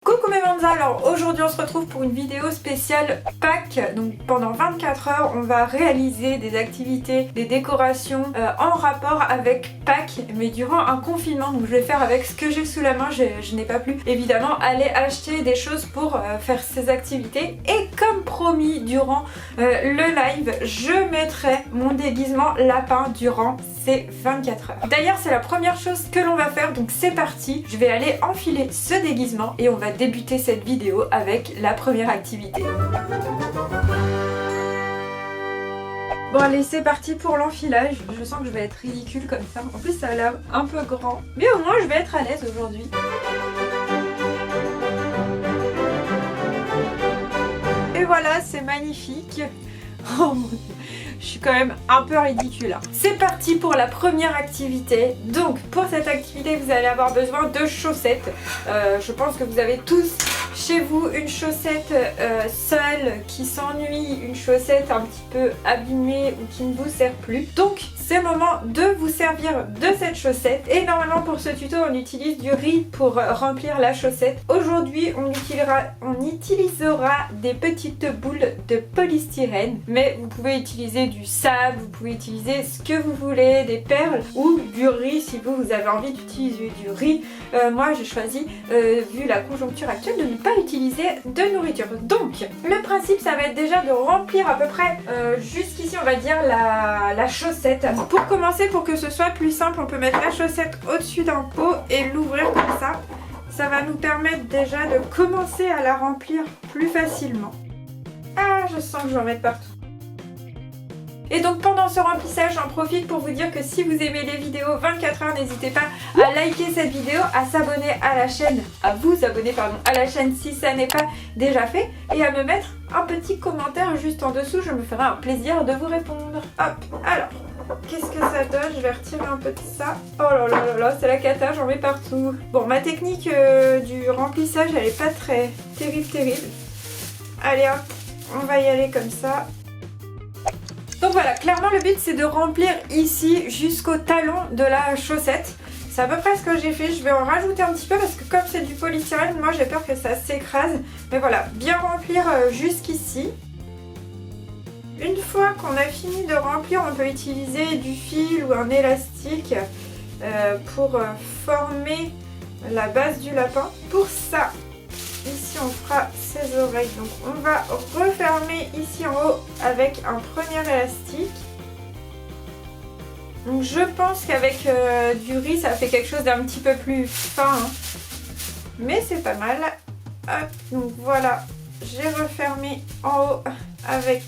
Coucou mes Monza, alors aujourd'hui on se retrouve pour une vidéo spéciale Pâques. Donc pendant 24 heures on va réaliser des activités, des décorations en rapport avec Pâques, mais durant un confinement. Donc je vais faire avec ce que j'ai sous la main, je n'ai pas pu évidemment aller acheter des choses pour faire ces activités. Et comme promis durant le live, je mettrai mon déguisement lapin durant ces 24 heures. D'ailleurs c'est la première chose que l'on va faire, donc c'est parti. Je vais aller enfiler ce déguisement et on va débuter cette vidéo avec la première activité. Bon allez, c'est parti pour l'enfilage. Je sens que je vais être ridicule comme ça. En plus ça a l'air un peu grand, mais au moins je vais être à l'aise aujourd'hui. Et voilà, c'est magnifique. Oh mon dieu, je suis quand même un peu ridicule. C'est parti pour la première activité. Donc pour cette activité vous allez avoir besoin de chaussettes. Je pense que vous avez tous chez vous une chaussette seule qui s'ennuie, une chaussette un petit peu abîmée ou qui ne vous sert plus. Donc c'est le moment de vous servir de cette chaussette. Et normalement pour ce tuto on utilise du riz pour remplir la chaussette. Aujourd'hui on utilisera des petites boules de polystyrène, mais vous pouvez utiliser du sable, vous pouvez utiliser ce que vous voulez, des perles ou du riz si vous avez envie d'utiliser du riz. Moi j'ai choisi, vu la conjoncture actuelle, de ne pas utiliser de nourriture. Donc le principe ça va être déjà de remplir à peu près jusqu'ici on va dire la chaussette. Pour commencer, pour que ce soit plus simple, on peut mettre la chaussette au-dessus d'un pot et l'ouvrir comme ça. Ça va nous permettre déjà de commencer à la remplir plus facilement. Ah, je sens que je vais en mettre partout. Et donc pendant ce remplissage, j'en profite pour vous dire que si vous aimez les vidéos 24 heures, n'hésitez pas à liker cette vidéo, à s'abonner à la chaîne, à vous abonner pardon, à la chaîne si ça n'est pas déjà fait, et à me mettre un petit commentaire juste en dessous, je me ferai un plaisir de vous répondre. Hop, alors, qu'est-ce que ça donne? Je vais retirer un peu de ça. Oh là là là là, c'est la cata, j'en mets partout. Bon, ma technique du remplissage, elle est pas très terrible. Allez hop, on va y aller comme ça. Donc voilà, clairement le but c'est de remplir ici jusqu'au talon de la chaussette. C'est à peu près ce que j'ai fait, je vais en rajouter un petit peu parce que comme c'est du polystyrène, moi j'ai peur que ça s'écrase. Mais voilà, bien remplir jusqu'ici. Une fois qu'on a fini de remplir, on peut utiliser du fil ou un élastique pour former la base du lapin. Pour ça, ici on fera ses oreilles, donc on va refermer ici en haut avec un premier élastique. Donc je pense qu'avec du riz ça fait quelque chose d'un petit peu plus fin, hein. Mais c'est pas mal. Hop, donc voilà, j'ai refermé en haut avec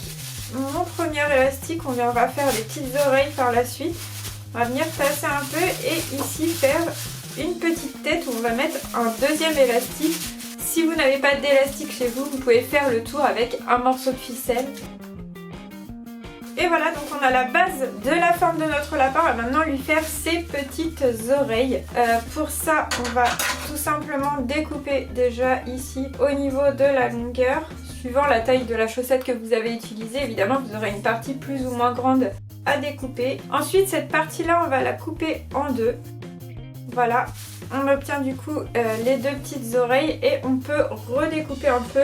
mon premier élastique. On va faire des petites oreilles par la suite. On va venir tasser un peu et ici faire une petite tête où on va mettre un deuxième élastique. Si vous n'avez pas d'élastique chez vous, vous pouvez faire le tour avec un morceau de ficelle. Et voilà, donc on a la base de la forme de notre lapin. On va maintenant lui faire ses petites oreilles. Pour ça, on va tout simplement découper déjà ici au niveau de la longueur. Suivant la taille de la chaussette que vous avez utilisée, évidemment vous aurez une partie plus ou moins grande à découper. Ensuite cette partie là on va la couper en deux. Voilà, on obtient du coup les deux petites oreilles et on peut redécouper un peu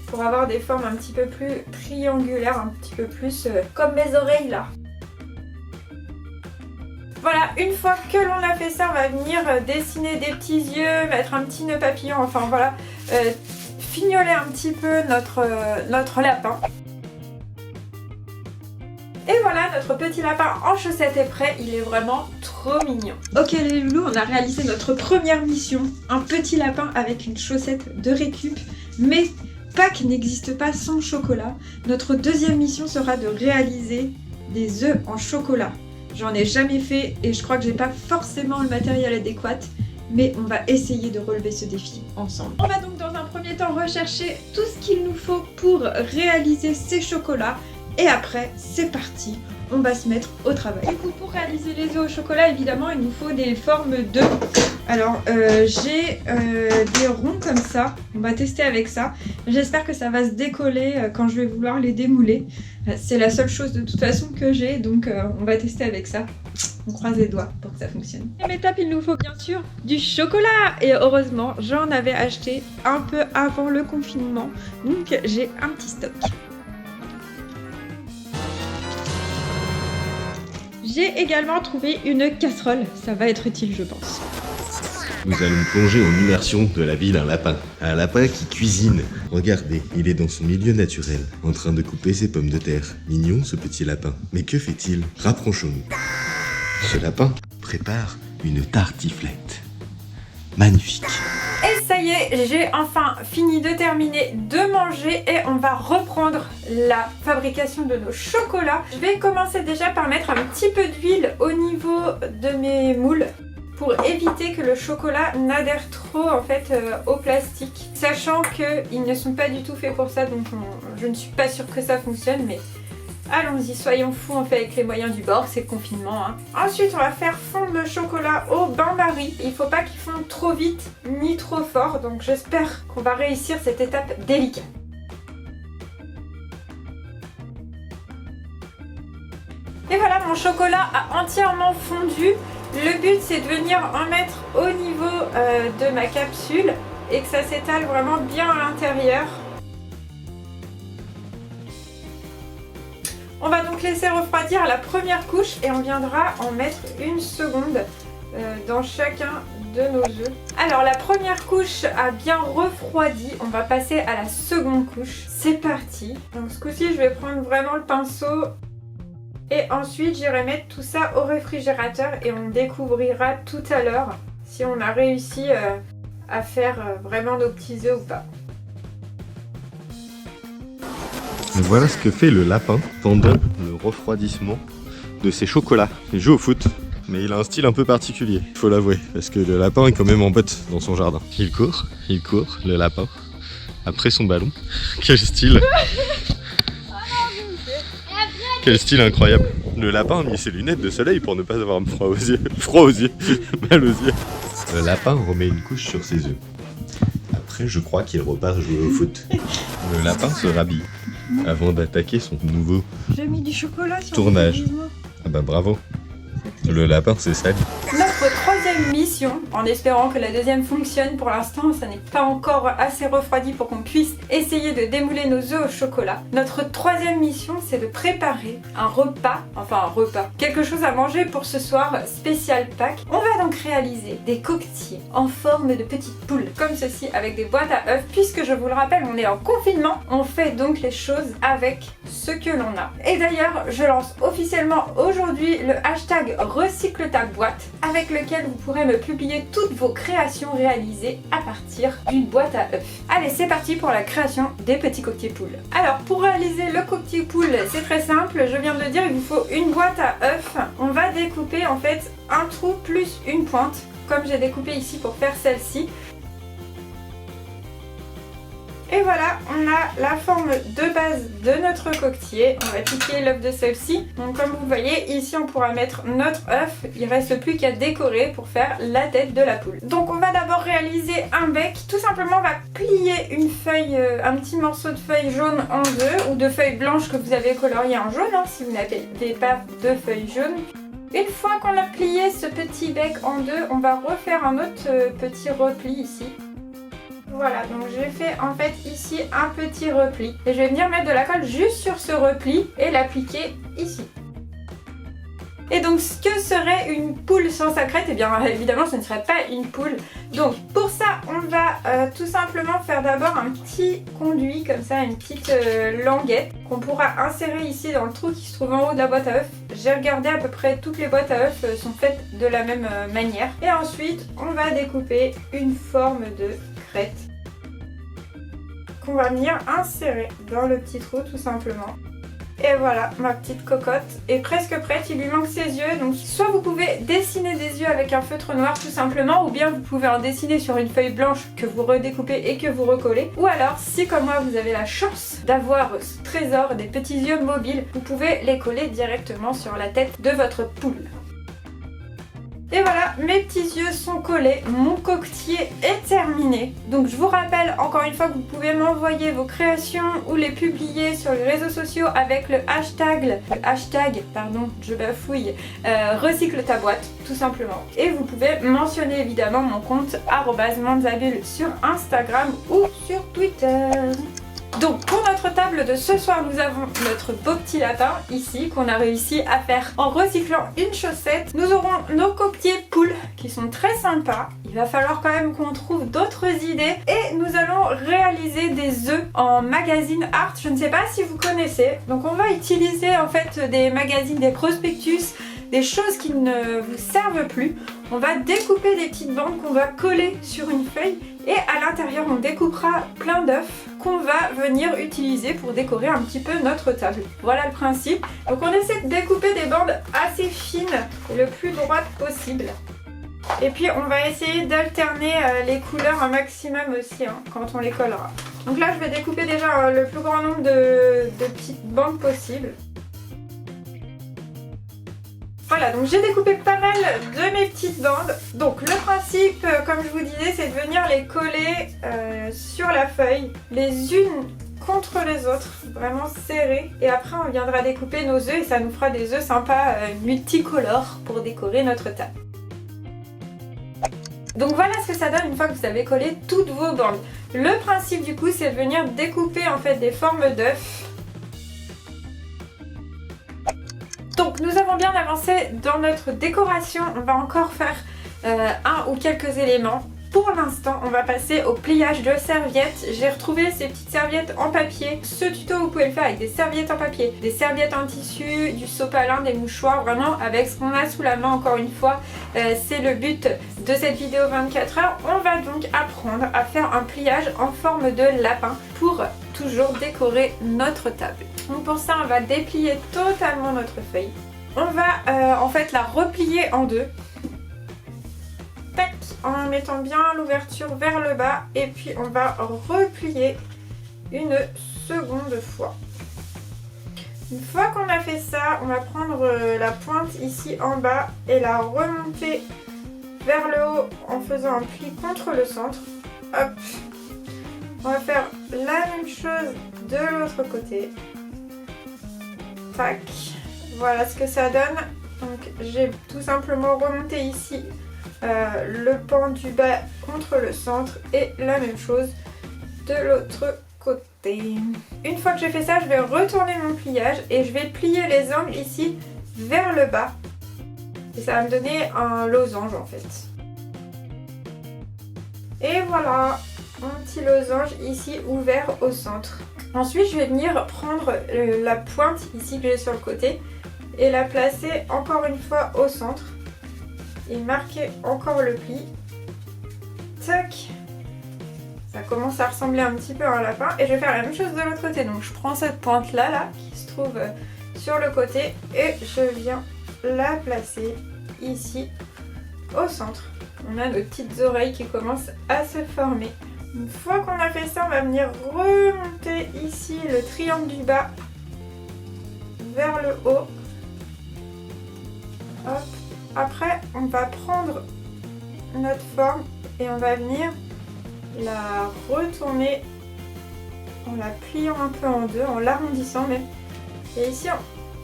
pour avoir des formes un petit peu plus triangulaires, un petit peu plus comme mes oreilles là. Voilà, une fois que l'on a fait ça, on va venir dessiner des petits yeux, mettre un petit nœud papillon, enfin voilà, fignoler un petit peu notre lapin. Et voilà, notre petit lapin en chaussettes est prêt, il est vraiment trop mignon. Ok les loulous, on a réalisé notre première mission, un petit lapin avec une chaussette de récup, mais Pâques n'existe pas sans chocolat. Notre deuxième mission sera de réaliser des œufs en chocolat. J'en ai jamais fait et je crois que j'ai pas forcément le matériel adéquat, mais on va essayer de relever ce défi ensemble. On va donc dans un premier temps rechercher tout ce qu'il nous faut pour réaliser ces chocolats et après c'est parti, on va se mettre au travail. Du coup pour réaliser les œufs au chocolat évidemment il nous faut des formes d'œufs. Alors j'ai des ronds comme ça, on va tester avec ça. J'espère que ça va se décoller quand je vais vouloir les démouler. C'est la seule chose de toute façon que j'ai, donc on va tester avec ça. On croise les doigts pour que ça fonctionne. Deuxième étape, il nous faut bien sûr du chocolat. Et heureusement, j'en avais acheté un peu avant le confinement, donc j'ai un petit stock. J'ai également trouvé une casserole, ça va être utile je pense. Nous allons plonger en immersion de la vie d'un lapin. Un lapin qui cuisine. Regardez, il est dans son milieu naturel, en train de couper ses pommes de terre. Mignon ce petit lapin. Mais que fait-il? Rapprochons-nous. Ce lapin prépare une tartiflette. Magnifique. Et ça y est, j'ai enfin fini de terminer de manger et on va reprendre la fabrication de nos chocolats. Je vais commencer déjà par mettre un petit peu d'huile au niveau de mes moules pour éviter que le chocolat n'adhère trop en fait au plastique. Sachant qu'ils ne sont pas du tout faits pour ça, donc je ne suis pas sûre que ça fonctionne, mais allons-y, soyons fous, on fait avec les moyens du bord, c'est le confinement. Hein. Ensuite, on va faire fondre le chocolat au bain-marie. Il ne faut pas qu'il fonde trop vite ni trop fort, donc j'espère qu'on va réussir cette étape délicate. Et voilà, mon chocolat a entièrement fondu. Le but, c'est de venir en mettre au niveau de ma capsule et que ça s'étale vraiment bien à l'intérieur. On va donc laisser refroidir la première couche et on viendra en mettre une seconde dans chacun de nos œufs. Alors la première couche a bien refroidi, on va passer à la seconde couche. C'est parti. Donc ce coup-ci, je vais prendre vraiment le pinceau et ensuite j'irai mettre tout ça au réfrigérateur et on découvrira tout à l'heure si on a réussi à faire vraiment nos petits œufs ou pas. Voilà ce que fait le lapin pendant le refroidissement de ses chocolats. Il joue au foot, mais il a un style un peu particulier, il faut l'avouer, parce que le lapin est quand même en botte dans son jardin. Il court, le lapin, après son ballon. Quel style! Quel style incroyable! Le lapin a mis ses lunettes de soleil pour ne pas avoir froid aux yeux, mal aux yeux. Le lapin remet une couche sur ses œufs. Après, je crois qu'il repart jouer au foot. Le lapin se rhabille avant d'attaquer son nouveau J'ai mis du chocolat sur tournage. Ah bah bravo. Le lapin c'est sali. Notre troisième mission, en espérant que la deuxième fonctionne, pour l'instant ça n'est pas encore assez refroidi pour qu'on puisse essayer de démouler nos œufs au chocolat. Notre troisième mission, c'est de préparer un repas, quelque chose à manger pour ce soir spécial Pâques. On va donc réaliser des coquetiers en forme de petites poules, comme ceci, avec des boîtes à œufs, puisque je vous le rappelle, on est en confinement, on fait donc les choses avec ce que l'on a. Et d'ailleurs, je lance officiellement aujourd'hui le hashtag recycle ta boîte, avec lequel vous pourrez me publier toutes vos créations réalisées à partir d'une boîte à œufs. Allez, c'est parti pour la création des petits coquetiers poules. Alors, pour réaliser le coquetier poule, c'est très simple, je viens de le dire, il vous faut une boîte à œufs. On va découper en fait un trou plus une pointe, comme j'ai découpé ici pour faire celle-ci. Et voilà, on a la forme de base de notre coquetier. On va piquer l'œuf de celle-ci. Donc comme vous voyez, ici on pourra mettre notre œuf. Il reste plus qu'à décorer pour faire la tête de la poule. Donc on va d'abord réaliser un bec. Tout simplement, on va plier une feuille, un petit morceau de feuille jaune en deux, ou de feuille blanche que vous avez coloriée en jaune, hein, si vous n'avez pas de feuille jaune. Une fois qu'on a plié ce petit bec en deux, on va refaire un autre petit repli ici. Voilà, donc j'ai fait en fait ici un petit repli. Et je vais venir mettre de la colle juste sur ce repli et l'appliquer ici. Et donc ce que serait une poule sans sa crête, eh bien évidemment ce ne serait pas une poule. Donc pour ça on va tout simplement faire d'abord un petit conduit comme ça, une petite languette qu'on pourra insérer ici dans le trou qui se trouve en haut de la boîte à œufs. J'ai regardé, à peu près toutes les boîtes à œufs sont faites de la même manière. Et ensuite on va découper une forme de crête qu'on va venir insérer dans le petit trou tout simplement. Et voilà, ma petite cocotte est presque prête, il lui manque ses yeux. Donc soit vous pouvez dessiner des yeux avec un feutre noir tout simplement, ou bien vous pouvez en dessiner sur une feuille blanche que vous redécoupez et que vous recollez. Ou alors, si comme moi vous avez la chance d'avoir ce trésor des petits yeux mobiles, vous pouvez les coller directement sur la tête de votre poule. Et voilà, mes petits yeux sont collés, mon coquetier est terminé. Donc je vous rappelle encore une fois que vous pouvez m'envoyer vos créations ou les publier sur les réseaux sociaux avec le hashtag, je bafouille, recycle ta boîte, tout simplement. Et vous pouvez mentionner évidemment mon compte @manzabule sur Instagram ou sur Twitter. Donc pour notre table de ce soir, nous avons notre beau petit lapin ici qu'on a réussi à faire en recyclant une chaussette. Nous aurons nos coquetiers poules qui sont très sympas. Il va falloir quand même qu'on trouve d'autres idées et nous allons réaliser des œufs en magazine art. Je ne sais pas si vous connaissez. Donc on va utiliser en fait des magazines, des prospectus, des choses qui ne vous servent plus. On va découper des petites bandes qu'on va coller sur une feuille et à l'intérieur on découpera plein d'œufs qu'on va venir utiliser pour décorer un petit peu notre table. Voilà le principe. Donc on essaie de découper des bandes assez fines et le plus droites possible. Et puis on va essayer d'alterner les couleurs un maximum aussi quand on les collera. Donc là je vais découper déjà le plus grand nombre de petites bandes possibles. Voilà, donc j'ai découpé pas mal de mes petites bandes. Donc le principe, comme je vous disais, c'est de venir les coller sur la feuille, les unes contre les autres, vraiment serrées. Et après on viendra découper nos œufs et ça nous fera des œufs sympas multicolores pour décorer notre table. Donc voilà ce que ça donne une fois que vous avez collé toutes vos bandes. Le principe du coup c'est de venir découper en fait des formes d'œufs. Donc nous avons bien avancé dans notre décoration, on va encore faire un ou quelques éléments. Pour l'instant, on va passer au pliage de serviettes. J'ai retrouvé ces petites serviettes en papier. Ce tuto, vous pouvez le faire avec des serviettes en papier, des serviettes en tissu, du sopalin, des mouchoirs, vraiment avec ce qu'on a sous la main encore une fois. C'est le but de cette vidéo 24 heures. On va donc apprendre à faire un pliage en forme de lapin pour toujours décorer notre table. Donc pour ça, on va déplier totalement notre feuille. On va en fait la replier en deux. Tac, en mettant bien l'ouverture vers le bas et puis on va replier une seconde fois. Une fois qu'on a fait ça, on va prendre la pointe ici en bas et la remonter vers le haut en faisant un pli contre le centre. Hop. On va faire la même chose de l'autre côté. Tac. Voilà ce que ça donne. Donc j'ai tout simplement remonté ici le pan du bas contre le centre et la même chose de l'autre côté. Une fois que j'ai fait ça, je vais retourner mon pliage et je vais plier les angles ici vers le bas et ça va me donner un losange en fait. Et voilà, un petit losange ici ouvert au centre. Ensuite je vais venir prendre la pointe ici que j'ai sur le côté et la placer encore une fois au centre et marquer encore le pli. Tac. Ça commence à ressembler un petit peu à un lapin et je vais faire la même chose de l'autre côté. Donc je prends cette pointe là qui se trouve sur le côté et je viens la placer ici au centre. On a nos petites oreilles qui commencent à se former. Une fois qu'on a fait ça, on va venir remonter ici le triangle du bas vers le haut. Hop. Après, on va prendre notre forme et on va venir la retourner en la pliant un peu en deux, en l'arrondissant même. Et ici,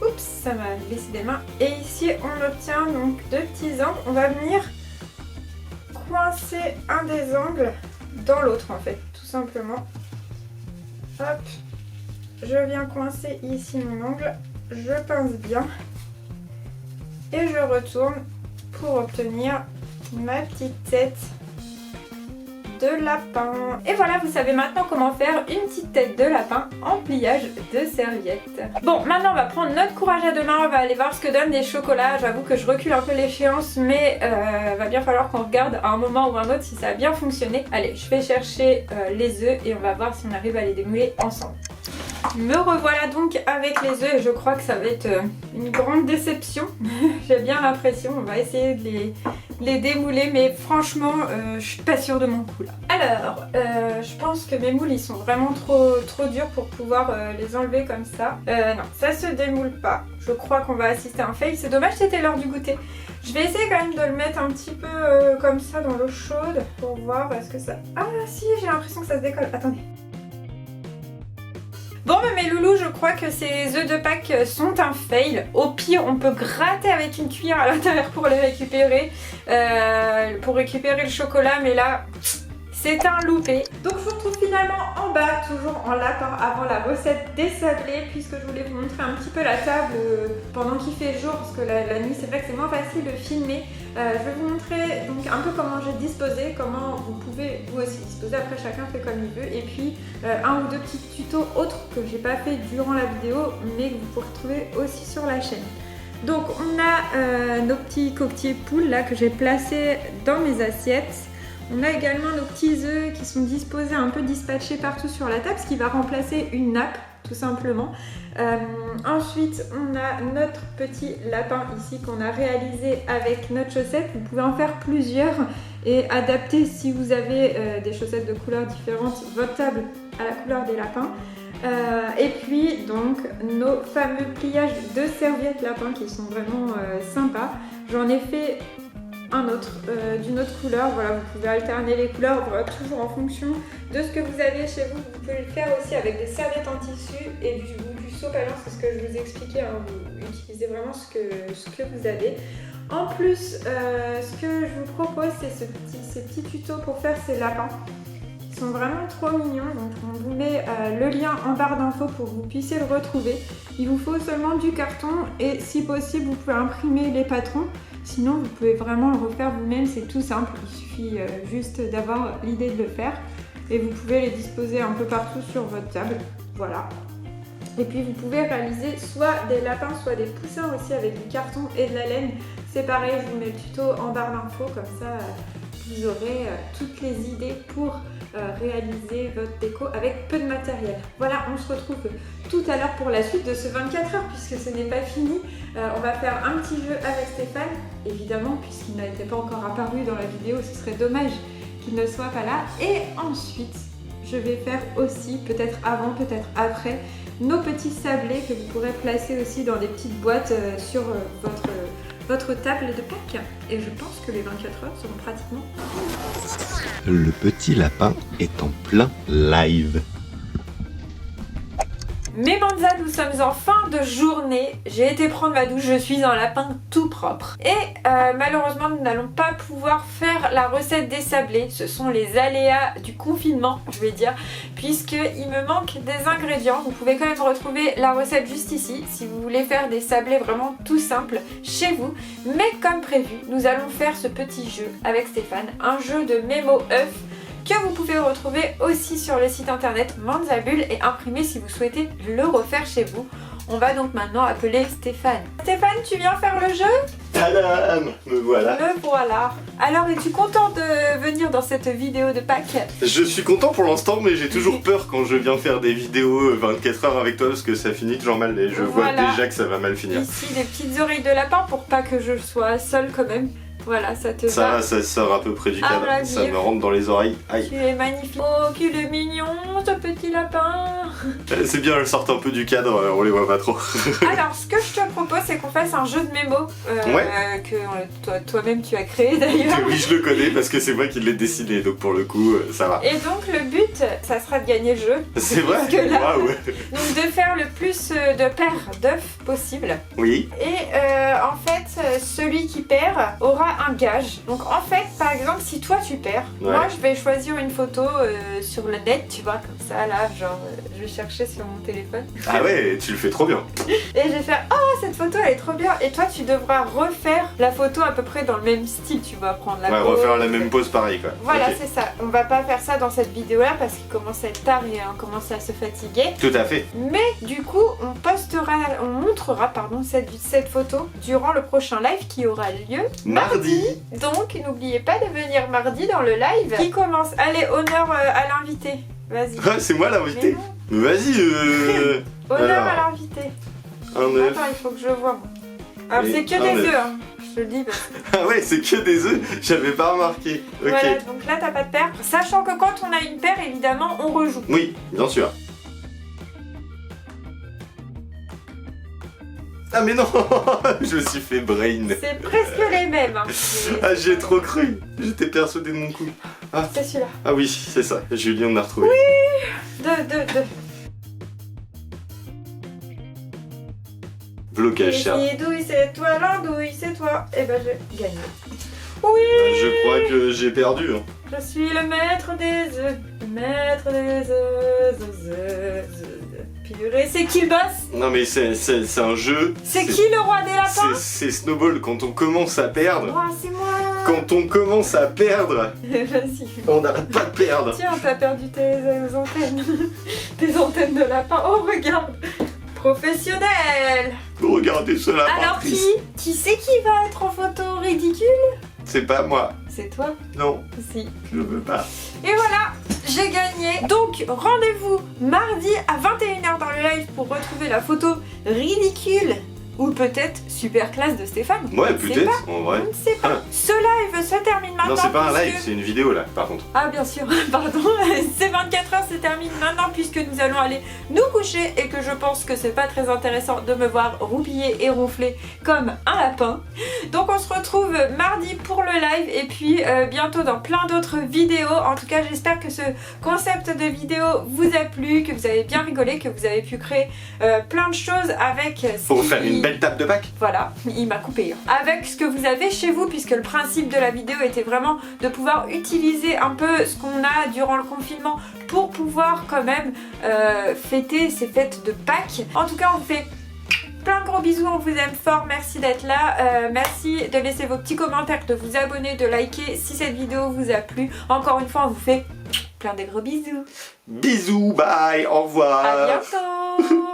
oups, ça m'a glissé des mains. Et ici, on obtient donc deux petits angles. On va venir coincer un des angles dans l'autre en fait, tout simplement. Hop, je viens coincer ici mon angle, je pince bien. Et je retourne pour obtenir ma petite tête de lapin. Et voilà, vous savez maintenant comment faire une petite tête de lapin en pliage de serviette. Bon, maintenant on va prendre notre courage à deux mains, on va aller voir ce que donnent les chocolats. J'avoue que je recule un peu l'échéance, mais va bien falloir qu'on regarde à un moment ou un autre si ça a bien fonctionné. Allez, je vais chercher les œufs et on va voir si on arrive à les démouler ensemble. Me revoilà donc avec les œufs et je crois que ça va être une grande déception. J'ai bien l'impression, on va essayer de les démouler mais franchement je suis pas sûre de mon coup là. Alors je pense que mes moules ils sont vraiment trop durs pour pouvoir les enlever comme ça. Non, ça se démoule pas. Je crois qu'on va assister à un fail. C'est dommage, c'était l'heure du goûter. Je vais essayer quand même de le mettre un petit peu comme ça dans l'eau chaude pour voir est-ce que ça... Ah si, j'ai l'impression que ça se décolle. Attendez. Bon mes loulous, je crois que ces œufs de Pâques sont un fail. Au pire, on peut gratter avec une cuillère à l'intérieur pour les récupérer. Pour récupérer le chocolat, mais là... c'est un loupé. Donc je vous retrouve finalement en bas, toujours en lapin, avant la recette des sablés, puisque je voulais vous montrer un petit peu la table pendant qu'il fait jour, parce que la nuit c'est vrai que c'est moins facile de filmer. Je vais vous montrer donc un peu comment j'ai disposé, comment vous pouvez vous aussi disposer, après chacun fait comme il veut, et puis un ou deux petits tutos autres que j'ai pas fait durant la vidéo, mais que vous pourrez retrouver aussi sur la chaîne. Donc on a nos petits coquetiers poules là que j'ai placés dans mes assiettes. On a également nos petits œufs qui sont disposés un peu dispatchés partout sur la table, ce qui va remplacer une nappe tout simplement. Ensuite on a notre petit lapin ici qu'on a réalisé avec notre chaussette. Vous pouvez en faire plusieurs et adapter, si vous avez des chaussettes de couleurs différentes, votre table à la couleur des lapins. Et puis donc nos fameux pliages de serviettes lapins qui sont vraiment sympas. J'en ai fait un autre d'une autre couleur. Voilà, vous pouvez alterner les couleurs, voilà, toujours en fonction de ce que vous avez chez vous. Vous pouvez le faire aussi avec des serviettes en tissu et du sopalin, c'est ce que je vous expliquais, hein. Vous utilisez vraiment ce que vous avez. En plus, ce que je vous propose, c'est ces petits tutos pour faire ces lapins. Ils sont vraiment trop mignons, donc on vous met le lien en barre d'infos pour que vous puissiez le retrouver. Il vous faut seulement du carton et si possible vous pouvez imprimer les patrons. Sinon vous pouvez vraiment le refaire vous-même, c'est tout simple, il suffit juste d'avoir l'idée de le faire. Et vous pouvez les disposer un peu partout sur votre table, voilà. Et puis vous pouvez réaliser soit des lapins, soit des poussins aussi avec du carton et de la laine. C'est pareil, je vous mets le tuto en barre d'infos, comme ça vous aurez toutes les idées pour réaliser votre déco avec peu de matériel. Voilà, on se retrouve tout à l'heure pour la suite de ce 24 heures puisque ce n'est pas fini. On va faire un petit jeu avec Stéphane, évidemment, puisqu'il n'a été pas encore apparu dans la vidéo, ce serait dommage qu'il ne soit pas là. Et ensuite, je vais faire aussi, peut-être avant, peut-être après, nos petits sablés que vous pourrez placer aussi dans des petites boîtes sur votre table de Pâques. Et je pense que les 24 heures seront pratiquement... Le petit lapin est en plein live. Mes banzas, nous sommes en fin de journée, j'ai été prendre ma douche, je suis un lapin tout propre. Et malheureusement nous n'allons pas pouvoir faire la recette des sablés, ce sont les aléas du confinement je vais dire, puisqu'il me manque des ingrédients. Vous pouvez quand même retrouver la recette juste ici, si vous voulez faire des sablés vraiment tout simples chez vous. Mais comme prévu, nous allons faire ce petit jeu avec Stéphane, un jeu de mémo œuf, que vous pouvez retrouver aussi sur le site internet Manzabule et imprimer si vous souhaitez le refaire chez vous. On va donc maintenant appeler Stéphane. Stéphane, tu viens faire le jeu? Tadam! Me voilà! Me voilà! Alors, es-tu content de venir dans cette vidéo de Pâques? Je suis content pour l'instant, mais j'ai toujours peur quand je viens faire des vidéos 24 heures avec toi parce que ça finit toujours mal et je vois déjà que ça va mal finir. Ici, des petites oreilles de lapin pour pas que je sois seule quand même. Voilà, ça te va. Ça sort à peu près du cadre, ça me rentre dans les oreilles. Aïe. Tu es magnifique. Oh, qu'il est mignon, ce petit lapin. C'est bien, elles sortent un peu du cadre, on les voit pas trop. Alors, ce que je te propose, c'est qu'on fasse un jeu de mémo que toi-même tu as créé d'ailleurs. Oui, je le connais parce que c'est moi qui l'ai dessiné, donc pour le coup, ça va. Et donc, le but, ça sera de gagner le jeu. C'est vrai? Waouh. Donc, de faire le plus de paires d'œufs possible. Oui. Et en fait, celui qui perd aura un gage. Donc en fait, par exemple, si toi tu perds, moi je vais choisir une photo sur le net, tu vois, comme ça, là, genre, je vais chercher sur mon téléphone. Ah ouais, tu le fais trop bien. Et je vais faire, oh, cette photo elle est trop bien. Et toi tu devras refaire la photo à peu près dans le même style, tu vas prendre la pose. Refaire la même pose pareil quoi. Voilà, c'est ça. On va pas faire ça dans cette vidéo là parce qu'il commence à être tard et on commence à se fatiguer. Tout à fait. Mais du coup, on montrera cette photo durant le prochain live qui aura lieu mardi. Donc n'oubliez pas de venir mardi dans le live qui commence. Allez, honneur à l'invité. Vas-y. Ah, c'est moi l'invité. Mais non. Vas-y. Honneur Alors. à l'invité. Un œuf. Attends, il faut que je vois. Moi. Alors Et c'est que un des œuf. œufs, hein. Je te le dis. Parce que... Ah ouais, c'est que des œufs. J'avais pas remarqué. Ok. Voilà, donc là t'as pas de paire. Sachant que quand on a une paire, évidemment, on rejoue. Oui, bien sûr. Ah mais non, je me suis fait brain. C'est presque les mêmes. Hein. Ah j'ai trop cru. J'étais persuadé de mon coup. C'est celui-là. Ah oui, c'est ça. Julien on a retrouvé. Oui. Deux. Blocage, cher. Douille, c'est toi, l'andouille, c'est toi. Et ben j'ai gagné. Oui. Je crois que j'ai perdu. Hein. Je suis le maître des œufs. Le maître des œufs. Purée, c'est qui le boss? Non mais c'est un jeu. C'est qui le roi des lapins? C'est Snowball. Quand on commence à perdre. Oh, c'est moi. Quand on commence à perdre, Vas-y. on n'arrête pas de perdre. Tiens, t'as perdu tes antennes. Tes antennes de lapin. Oh, regarde. Professionnel. Regardez cela. Alors qui c'est qui va être en photo ridicule? C'est pas moi. C'est toi? Non, Si. je veux pas. Et voilà, j'ai gagné. Donc rendez-vous mardi à 21h dans le live pour retrouver la photo ridicule ou peut-être super classe de Stéphane. Ouais, Je sais peut-être, pas. en Je vrai. ne sais pas. Ce live se termine maintenant. Non, c'est pas un puisque- live, c'est une vidéo là, par contre. Ah bien sûr, pardon, ces 24 heures se terminent maintenant puisque nous allons aller nous coucher et que je pense que c'est pas très intéressant de me voir roupiller et ronfler comme un lapin. Donc on se retrouve mardi pour le live et puis bientôt dans plein d'autres vidéos. En tout cas j'espère que ce concept de vidéo vous a plu, que vous avez bien rigolé, que vous avez pu créer plein de choses avec... ce Pour qui- faire une belle tape de Pâques. Voilà, il m'a coupé. Avec ce que vous avez chez vous, puisque le principe de la vidéo était vraiment de pouvoir utiliser un peu ce qu'on a durant le confinement pour pouvoir quand même fêter ces fêtes de Pâques. En tout cas, on vous fait plein de gros bisous, on vous aime fort, merci d'être là. Merci de laisser vos petits commentaires, de vous abonner, de liker si cette vidéo vous a plu. Encore une fois, on vous fait plein de gros bisous. Bisous, bye, au revoir. À bientôt.